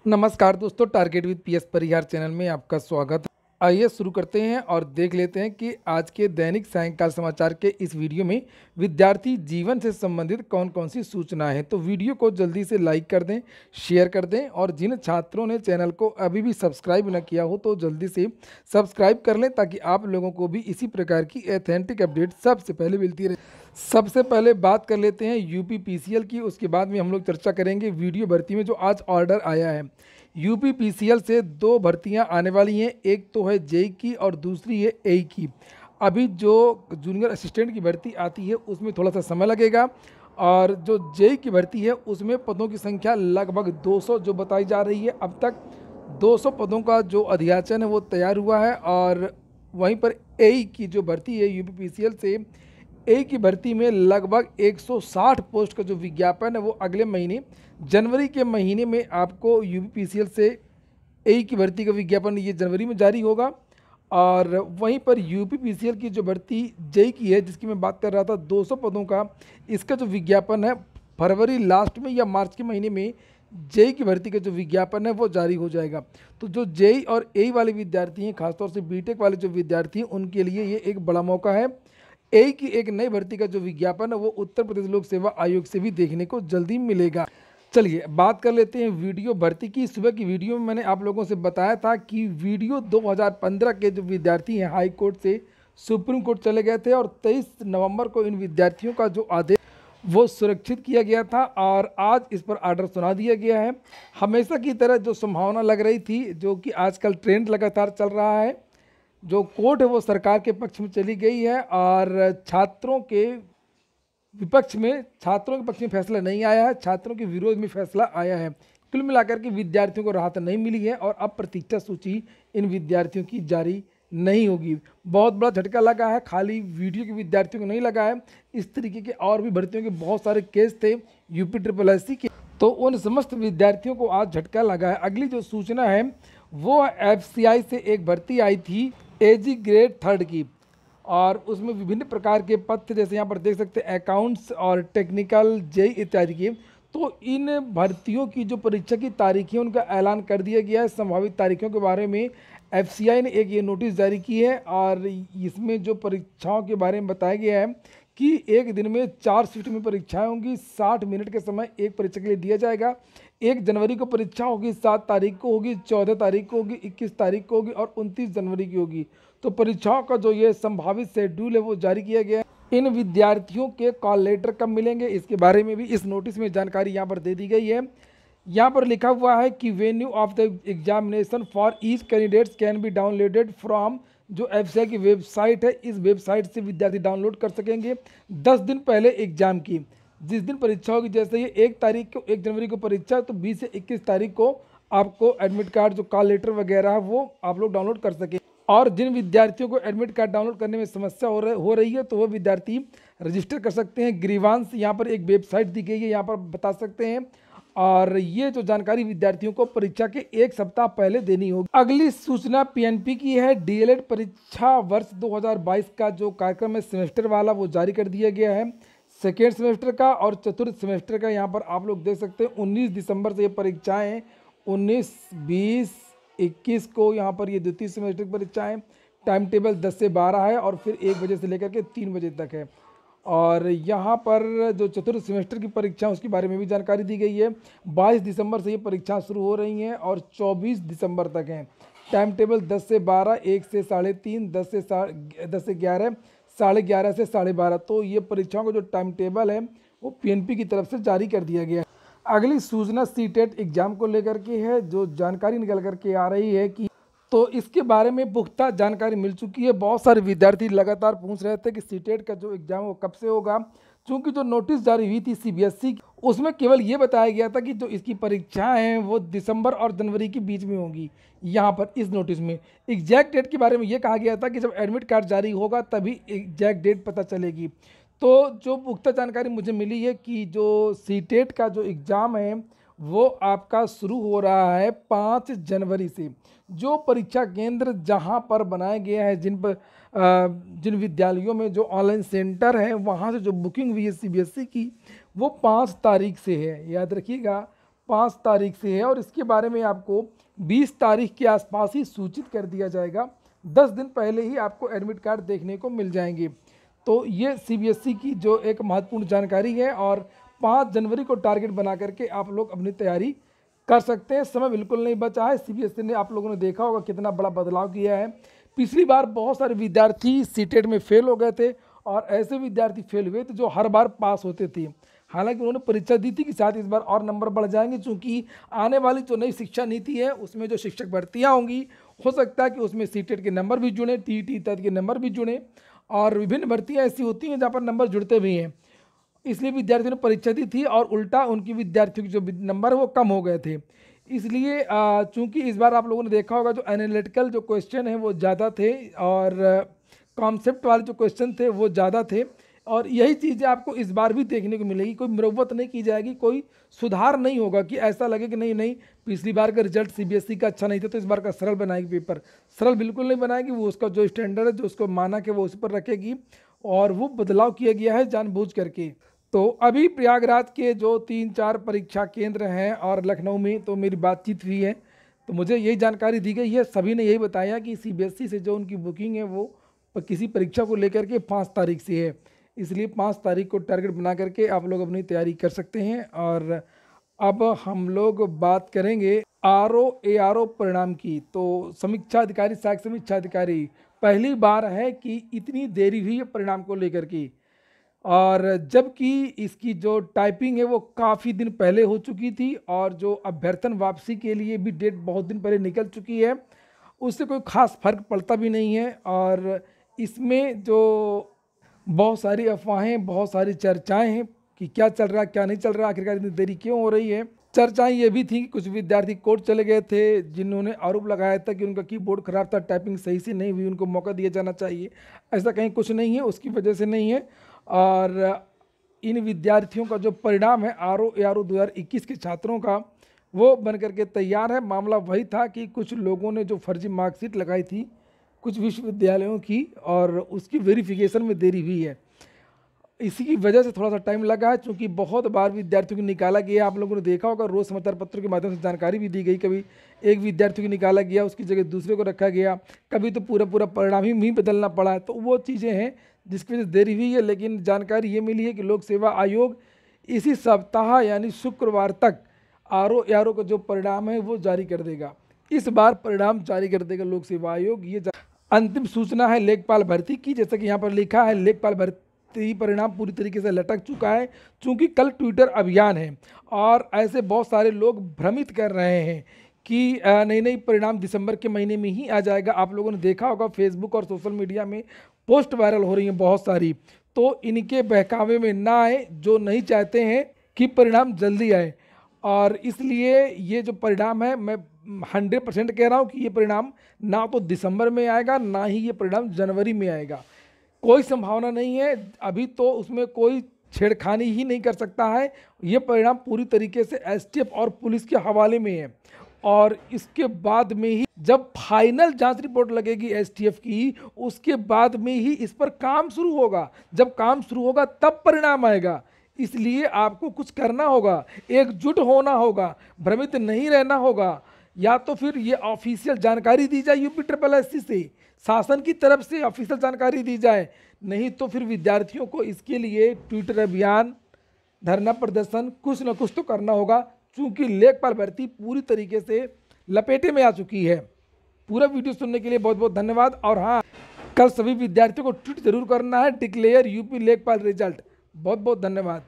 नमस्कार दोस्तों, target with PS Parihar channel में आपका स्वागत है। आइए शुरू करते हैं और देख लेते हैं कि आज के दैनिक सायंकाल समाचार के इस वीडियो में विद्यार्थी जीवन से संबंधित कौन कौन सी सूचना है। तो वीडियो को जल्दी से लाइक कर दें, शेयर कर दें और जिन छात्रों ने चैनल को अभी भी सब्सक्राइब न किया हो तो जल्दी से सब्सक्राइब कर लें ताकि आप लोगों को भी इसी प्रकार की ऑथेंटिक अपडेट सबसे पहले मिलती रहे। सबसे पहले बात कर लेते हैं यूपी पीसीएल की, उसके बाद में हम लोग चर्चा करेंगे वीडियो भर्ती में जो आज ऑर्डर आया है। यूपी पीसीएल से दो भर्तियां आने वाली हैं, एक तो है जेई की और दूसरी है एई की। अभी जो जूनियर असिस्टेंट की भर्ती आती है उसमें थोड़ा सा समय लगेगा और जो जेई की भर्ती है उसमें पदों की संख्या लगभग 200 जो बताई जा रही है। अब तक 200 पदों का जो अधियाचन है वो तैयार हुआ है और वहीं पर एई की जो भर्ती है यूपी पीसीएल से ए की भर्ती में लगभग 160 पोस्ट का जो विज्ञापन है वो अगले महीने जनवरी के महीने में आपको यूपीपीसीएल से ए की भर्ती का विज्ञापन ये जनवरी में जारी होगा। और वहीं पर यूपीपीसीएल की जो भर्ती जेई की है जिसकी मैं बात कर रहा था 200 पदों का, इसका जो विज्ञापन है फरवरी लास्ट में या मार्च के महीने में जेई की भर्ती का जो विज्ञापन है वो जारी हो जाएगा। तो जो जेई और एई वाले विद्यार्थी हैं, खासतौर से बीटेक वाले जो विद्यार्थी हैं, उनके लिए ये एक बड़ा मौका है। एई की एक नई भर्ती का जो विज्ञापन है वो उत्तर प्रदेश लोक सेवा आयोग से भी देखने को जल्दी मिलेगा। चलिए बात कर लेते हैं वीडियो भर्ती की। सुबह की वीडियो में मैंने आप लोगों से बताया था कि वीडियो 2015 के जो विद्यार्थी हैं हाई कोर्ट से सुप्रीम कोर्ट चले गए थे और 23 नवंबर को इन विद्यार्थियों का जो आदेश वो सुरक्षित किया गया था और आज इस पर आर्डर सुना दिया गया है। हमेशा की तरह जो संभावना लग रही थी, जो कि आजकल ट्रेंड लगातार चल रहा है, जो कोर्ट है वो सरकार के पक्ष में चली गई है और छात्रों के पक्ष में फैसला नहीं आया है, छात्रों के विरोध में फैसला आया है। कुल मिलाकर के विद्यार्थियों को राहत नहीं मिली है और अब प्रतीक्षा सूची इन विद्यार्थियों की जारी नहीं होगी। बहुत बड़ा झटका लगा है, खाली वीडियो के विद्यार्थियों को नहीं लगा है, इस तरीके के और भी भर्तियों के बहुत सारे केस थे यूपी ट्रिपल एस सी के, तो उन समस्त विद्यार्थियों को आज झटका लगा है। अगली जो सूचना है वो एफसीआई से एक भर्ती आई थी एजी ग्रेड 3 की और उसमें विभिन्न प्रकार के पद थे, जैसे यहाँ पर देख सकते हैं अकाउंट्स और टेक्निकल जेई इत्यादि के। तो इन भर्तियों की जो परीक्षा की तारीखें उनका ऐलान कर दिया गया है। संभावित तारीखों के बारे में एफसीआई ने एक ये नोटिस जारी की है और इसमें जो परीक्षाओं के बारे में बताया गया है कि एक दिन में 4 शिफ्ट में परीक्षाएं होंगी, 60 मिनट के समय एक परीक्षा के लिए दिया जाएगा। 1 जनवरी को परीक्षा होगी, 7 तारीख को होगी, 14 तारीख को होगी, 21 तारीख को होगी और 29 जनवरी की होगी। तो परीक्षाओं का जो ये संभावित शेड्यूल है वो जारी किया गया है। इन विद्यार्थियों के कॉल लेटर कब मिलेंगे इसके बारे में भी इस नोटिस में जानकारी यहाँ पर दे दी गई है। यहाँ पर लिखा हुआ है कि venue of the examination for each candidates can be downloaded from जो एफसीआई की वेबसाइट है, इस वेबसाइट से विद्यार्थी डाउनलोड कर सकेंगे 10 दिन पहले एग्जाम की। जिस दिन परीक्षा होगी, जैसे ये 1 जनवरी को परीक्षा, तो 20 से 21 तारीख को आपको एडमिट कार्ड जो कॉल लेटर वगैरह है वो आप लोग डाउनलोड कर सकें। और जिन विद्यार्थियों को एडमिट कार्ड डाउनलोड करने में समस्या हो रही है तो वो विद्यार्थी रजिस्टर कर सकते हैं। ग्रीवांस यहाँ पर एक वेबसाइट दी गई है, यहाँ पर बता सकते हैं और ये जो जानकारी विद्यार्थियों को परीक्षा के 1 सप्ताह पहले देनी होगी। अगली सूचना पीएनपी की है। डीएलएड परीक्षा वर्ष 2022 का जो कार्यक्रम है सेमेस्टर वाला वो जारी कर दिया गया है। सेकेंड सेमेस्टर का और चतुर्थ सेमेस्टर का यहाँ पर आप लोग देख सकते हैं 19 दिसंबर से ये परीक्षाएँ 19, 20, 21 को यहाँ पर ये द्वितीय सेमेस्टर की परीक्षाएँ। टाइम टेबल 10 से 12 है और फिर 1 बजे से लेकर के 3 बजे तक है। और यहाँ पर जो चतुर्थ सेमेस्टर की परीक्षा उसके बारे में भी जानकारी दी गई है। 22 दिसंबर से ये परीक्षा शुरू हो रही हैं और 24 दिसंबर तक हैं। टाइम टेबल 10 से 12, 1 से 3:30, 10 से 11, 11:30 से 12:30। तो ये परीक्षाओं का जो टाइम टेबल है वो पीएनपी की तरफ से जारी कर दिया गया है। अगली सूचना सीटेट एग्जाम को लेकर के है, जो जानकारी निकल करके आ रही है कि तो इसके बारे में पुख्ता जानकारी मिल चुकी है। बहुत सारे विद्यार्थी लगातार पूछ रहे थे कि सीटेट का जो एग्ज़ाम वो कब से होगा, क्योंकि जो नोटिस जारी हुई थी सीबीएसई की उसमें केवल ये बताया गया था कि जो इसकी परीक्षाएं हैं वो दिसंबर और जनवरी के बीच में होंगी। यहाँ पर इस नोटिस में एग्जैक्ट डेट के बारे में ये कहा गया था कि जब एडमिट कार्ड जारी होगा तभी एग्जैक्ट डेट पता चलेगी। तो जो पुख्ता जानकारी मुझे मिली है कि जो सीटेट का जो एग्ज़ाम है वो आपका शुरू हो रहा है 5 जनवरी से। जो परीक्षा केंद्र जहां पर बनाया गया है, जिन विद्यालयों में जो ऑनलाइन सेंटर है वहां से जो बुकिंग हुई है सीबीएसई की वो 5 तारीख से है। याद रखिएगा 5 तारीख से है और इसके बारे में आपको 20 तारीख के आसपास ही सूचित कर दिया जाएगा। 10 दिन पहले ही आपको एडमिट कार्ड देखने को मिल जाएंगे। तो ये सीबीएसई की जो एक महत्वपूर्ण जानकारी है और 5 जनवरी को टारगेट बना करके आप लोग अपनी तैयारी कर सकते हैं। समय बिल्कुल नहीं बचा है। सीबीएसई ने, आप लोगों ने देखा होगा, कितना बड़ा बदलाव किया है। पिछली बार बहुत सारे विद्यार्थी सीटेट में फेल हो गए थे और ऐसे विद्यार्थी फेल हुए थे जो हर बार पास होते थे। हालांकि उन्होंने परीक्षा दी थी कि शायद इस बार और नंबर बढ़ जाएंगे, क्योंकि आने वाली जो नई शिक्षा नीति है उसमें जो शिक्षक भर्तियाँ होंगी, हो सकता है कि उसमें सीटेट के नंबर भी जुड़े, टीईटी इत्यादि के नंबर भी जुड़े और विभिन्न भर्तियाँ ऐसी होती हैं जहाँ पर नंबर जुड़ते भी हैं। इसलिए विद्यार्थियों ने परीक्षा दी थी और उल्टा उनकी विद्यार्थियों के जो नंबर है वो कम हो गए थे। इसलिए चूंकि इस बार आप लोगों ने देखा होगा जो एनालिटिकल जो क्वेश्चन है वो ज़्यादा थे और कॉन्सेप्ट वाले जो क्वेश्चन थे वो ज़्यादा थे और यही चीज़ें आपको इस बार भी देखने को मिलेगी। कोई मरम्मत नहीं की जाएगी, कोई सुधार नहीं होगा कि ऐसा लगे कि नहीं पिछली बार का रिजल्ट सीबीएसई का अच्छा नहीं था तो इस बार का सरल बनाएगी। पेपर सरल बिल्कुल नहीं बनाएगी, वो उसका जो स्टैंडर्ड है जो उसको माना के वो उस पर रखेगी और वो बदलाव किया गया है जानबूझ करके। तो अभी प्रयागराज के जो 3-4 परीक्षा केंद्र हैं और लखनऊ में तो मेरी बातचीत हुई है, तो मुझे यही जानकारी दी गई है। सभी ने यही बताया कि सीबीएसई से जो उनकी बुकिंग है वो किसी परीक्षा को लेकर के 5 तारीख से है, इसलिए 5 तारीख को टारगेट बना करके आप लोग अपनी तैयारी कर सकते हैं। और अब हम लोग बात करेंगे ARO परिणाम की। तो समीक्षा अधिकारी, सहायक समीक्षा अधिकारी, पहली बार है कि इतनी देरी हुई है परिणाम को लेकर के, और जबकि इसकी जो टाइपिंग है वो काफ़ी दिन पहले हो चुकी थी और जो अभ्यर्थन वापसी के लिए भी डेट बहुत दिन पहले निकल चुकी है, उससे कोई ख़ास फर्क पड़ता भी नहीं है। और इसमें जो बहुत सारी अफवाहें, बहुत सारी चर्चाएं हैं कि क्या चल रहा है क्या नहीं चल रहा, आखिरकार इतनी देरी क्यों हो रही है। चर्चाएं ये भी थी कि कुछ विद्यार्थी कोर्ट चले गए थे जिन्होंने आरोप लगाया था कि उनका कीबोर्ड खराब था, टाइपिंग सही से नहीं हुई, उनको मौका दिया जाना चाहिए। ऐसा कहीं कुछ नहीं है, उसकी वजह से नहीं है। और इन विद्यार्थियों का जो परिणाम है ARO 2021 के छात्रों का, वो बन करके तैयार है। मामला वही था कि कुछ लोगों ने जो फर्जी मार्कशीट लगाई थी कुछ विश्वविद्यालयों की और उसकी वेरिफिकेशन में देरी हुई है। इसी की वजह से थोड़ा सा टाइम लगा है, क्योंकि बहुत बार विद्यार्थियों को निकाला गया। आप लोगों ने देखा होगा, रोज़ समाचार पत्रों के माध्यम से जानकारी भी दी गई। कभी एक विद्यार्थी को निकाला गया, उसकी जगह दूसरे को रखा गया, कभी तो पूरा परिणाम ही बदलना पड़ा। तो वो चीज़ें हैं जिसकी वजह से देरी हुई है। लेकिन जानकारी ये मिली है कि लोक सेवा आयोग इसी सप्ताह यानी शुक्रवार तक ARO का जो परिणाम है वो जारी कर देगा। इस बार परिणाम जारी कर देगा लोक सेवा आयोग। ये अंतिम सूचना है लेखपाल भर्ती की। जैसा कि यहाँ पर लिखा है, लेखपाल भर्ती परिणाम पूरी तरीके से लटक चुका है, चूँकि कल ट्विटर अभियान है और ऐसे बहुत सारे लोग भ्रमित कर रहे हैं कि नई परिणाम दिसंबर के महीने में ही आ जाएगा। आप लोगों ने देखा होगा फेसबुक और सोशल मीडिया में पोस्ट वायरल हो रही हैं बहुत सारी, तो इनके बहकावे में ना आए, जो नहीं चाहते हैं कि परिणाम जल्दी आए। और इसलिए ये जो परिणाम है, मैं 100% कह रहा हूँ कि ये परिणाम ना तो दिसंबर में आएगा, ना ही ये परिणाम जनवरी में आएगा। कोई संभावना नहीं है। अभी तो उसमें कोई छेड़खानी ही नहीं कर सकता है। ये परिणाम पूरी तरीके से एसटीएफ और पुलिस के हवाले में है और इसके बाद में ही जब फाइनल जांच रिपोर्ट लगेगी एसटीएफ की, उसके बाद में ही इस पर काम शुरू होगा। जब काम शुरू होगा तब परिणाम आएगा। इसलिए आपको कुछ करना होगा, एकजुट होना होगा, भ्रमित नहीं रहना होगा। या तो फिर ये ऑफिशियल जानकारी दी जाए UPSSC से, शासन की तरफ से ऑफिशियल जानकारी दी जाए, नहीं तो फिर विद्यार्थियों को इसके लिए ट्विटर अभियान, धरना प्रदर्शन, कुछ न कुछ तो करना होगा। चूँकि लेखपाल भर्ती पूरी तरीके से लपेटे में आ चुकी है। पूरा वीडियो सुनने के लिए बहुत बहुत धन्यवाद। और हाँ, कल सभी विद्यार्थियों को ट्वीट जरूर करना है, डिक्लेयर यूपी लेखपाल रिजल्ट। बहुत बहुत धन्यवाद।